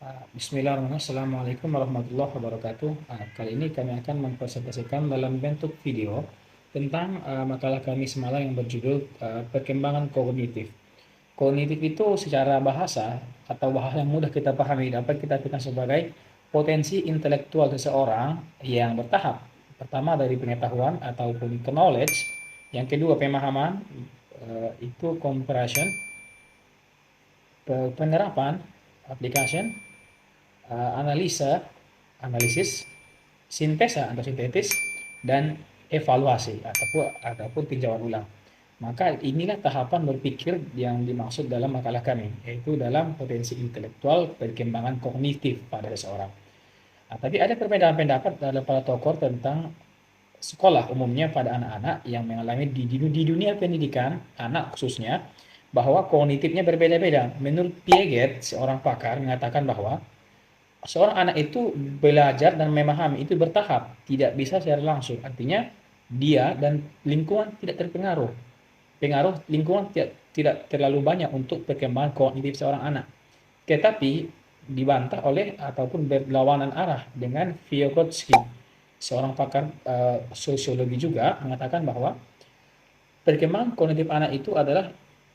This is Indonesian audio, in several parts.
Bismillahirrahmanirrahim. Assalamualaikum warahmatullahi wabarakatuh. Kali ini kami akan mempresentasikan dalam bentuk video tentang makalah kami semalam yang berjudul perkembangan kognitif. Kognitif itu secara bahasa atau bahasa yang mudah kita pahami dapat kita artikan sebagai potensi intelektual seseorang yang bertahap. Pertama dari pengetahuan ataupun knowledge, yang kedua pemahaman, itu comprehension, penerapan, application, analisa, analisis, sintesa atau sintetis, dan evaluasi ataupun tinjauan ulang. Maka inilah tahapan berpikir yang dimaksud dalam makalah kami, yaitu dalam potensi intelektual perkembangan kognitif pada seseorang. Tapi ada perbedaan pendapat dalam para tokoh tentang sekolah umumnya pada anak-anak yang mengalami di dunia pendidikan anak khususnya, bahwa kognitifnya berbeda-beda. Menurut Piaget, seorang pakar mengatakan bahwa seorang anak itu belajar dan memahami itu bertahap, tidak bisa secara langsung. Artinya dia dan lingkungan tidak terpengaruh. Pengaruh lingkungan tidak terlalu banyak untuk perkembangan kognitif seorang anak. Tetapi dibantah oleh ataupun berlawanan arah dengan Vygotsky, seorang pakar sosiologi juga mengatakan bahwa perkembangan kognitif anak itu adalah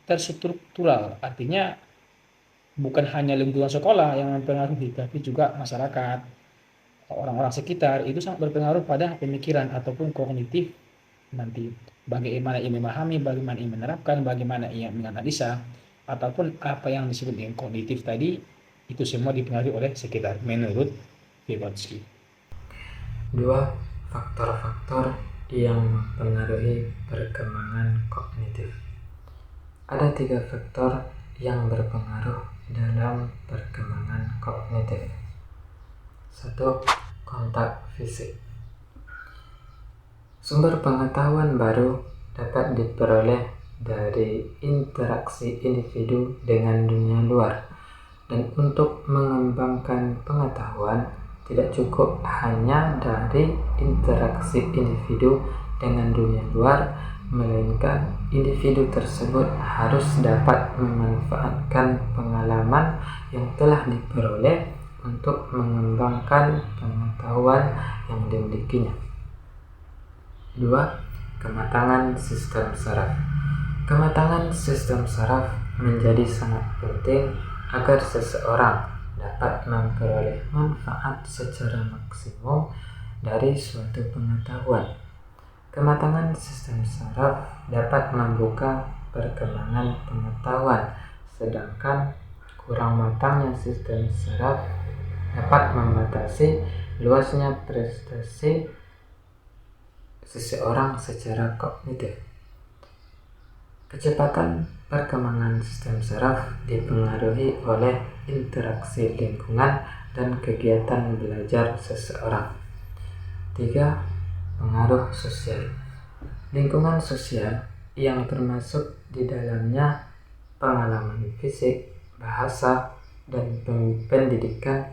terstruktural, artinya bukan hanya lingkungan sekolah yang mempengaruhi, tapi juga masyarakat, orang-orang sekitar itu sangat berpengaruh pada pemikiran ataupun kognitif nanti. Bagaimana ia memahami, bagaimana ia menerapkan, bagaimana ia menganalisa, ataupun apa yang disebut dengan kognitif tadi, itu semua dipengaruhi oleh sekitar menurut Vygotsky. Dua faktor-faktor yang mempengaruhi perkembangan kognitif. Ada 3 faktor yang berpengaruh dalam perkembangan kognitif. 1. Kontak fisik. Sumber pengetahuan baru dapat diperoleh dari interaksi individu dengan dunia luar, dan untuk mengembangkan pengetahuan tidak cukup hanya dari interaksi individu dengan dunia luar, melainkan individu tersebut harus dapat memanfaatkan pengalaman yang telah diperoleh untuk mengembangkan pengetahuan yang dimilikinya. 2. Kematangan sistem saraf. Kematangan sistem saraf menjadi sangat penting agar seseorang dapat memperoleh manfaat secara maksimum dari suatu pengetahuan. Kematangan sistem saraf dapat membuka perkembangan pengetahuan, sedangkan kurang matangnya sistem saraf dapat membatasi luasnya prestasi seseorang secara kognitif. Kecepatan perkembangan sistem saraf dipengaruhi oleh interaksi lingkungan dan kegiatan belajar seseorang. 3. Pengaruh sosial. Lingkungan sosial yang termasuk di dalamnya pengalaman fisik, bahasa, dan pendidikan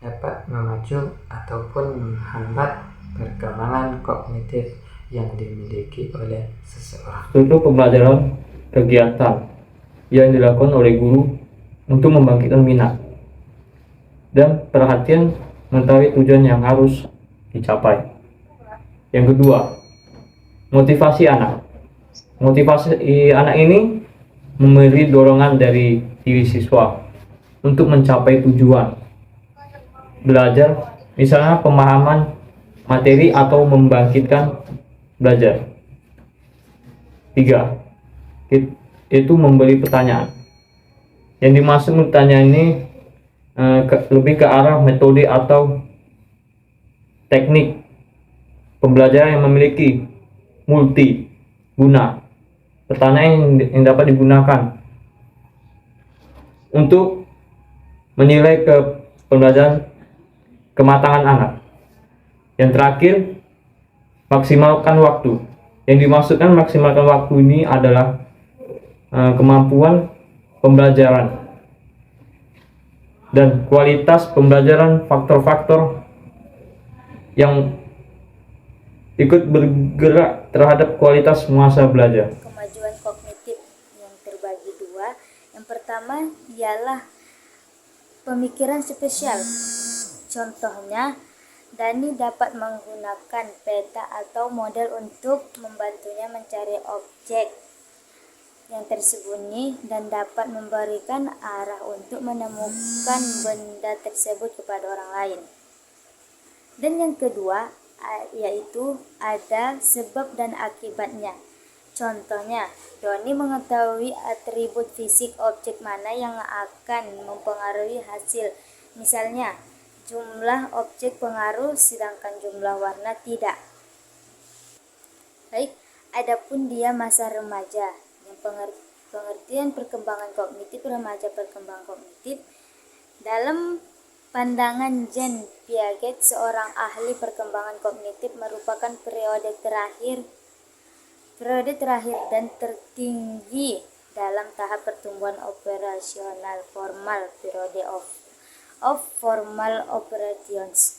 dapat memacu ataupun menghambat perkembangan kognitif yang dimiliki oleh seseorang. Untuk pembelajaran kegiatan yang dilakukan oleh guru untuk membangkitkan minat dan perhatian mengetahui tujuan yang harus dicapai. Yang kedua, motivasi anak. Motivasi anak ini memberi dorongan dari diri siswa untuk mencapai tujuan belajar, misalnya pemahaman materi atau membangkitkan belajar. 3. Itu memberi pertanyaan. Yang dimaksud pertanyaan ini lebih ke arah metode atau teknik pembelajaran yang memiliki multi guna. Pertanyaan yang dapat digunakan untuk menilai ke pembelajaran kematangan anak. Yang terakhir, maksimalkan waktu. Yang dimaksudkan maksimalkan waktu ini adalah kemampuan pembelajaran dan kualitas pembelajaran, faktor-faktor yang ikut bergerak terhadap kualitas masa belajar. Kemajuan kognitif yang terbagi dua. Yang pertama ialah pemikiran spesial. Contohnya, Dani dapat menggunakan peta atau model untuk membantunya mencari objek yang tersembunyi dan dapat memberikan arah untuk menemukan benda tersebut kepada orang lain. Dan yang kedua, yaitu ada sebab dan akibatnya. Contohnya, Doni mengetahui atribut fisik objek mana yang akan mempengaruhi hasil. Misalnya, jumlah objek pengaruh sedangkan jumlah warna tidak. Baik, adapun dia masa remaja, yang pengertian perkembangan kognitif remaja berkembang kognitif. Dalam pandangan Jean Piaget, seorang ahli perkembangan kognitif merupakan periode terakhir dan tertinggi dalam tahap pertumbuhan operasional formal, periode of formal operations.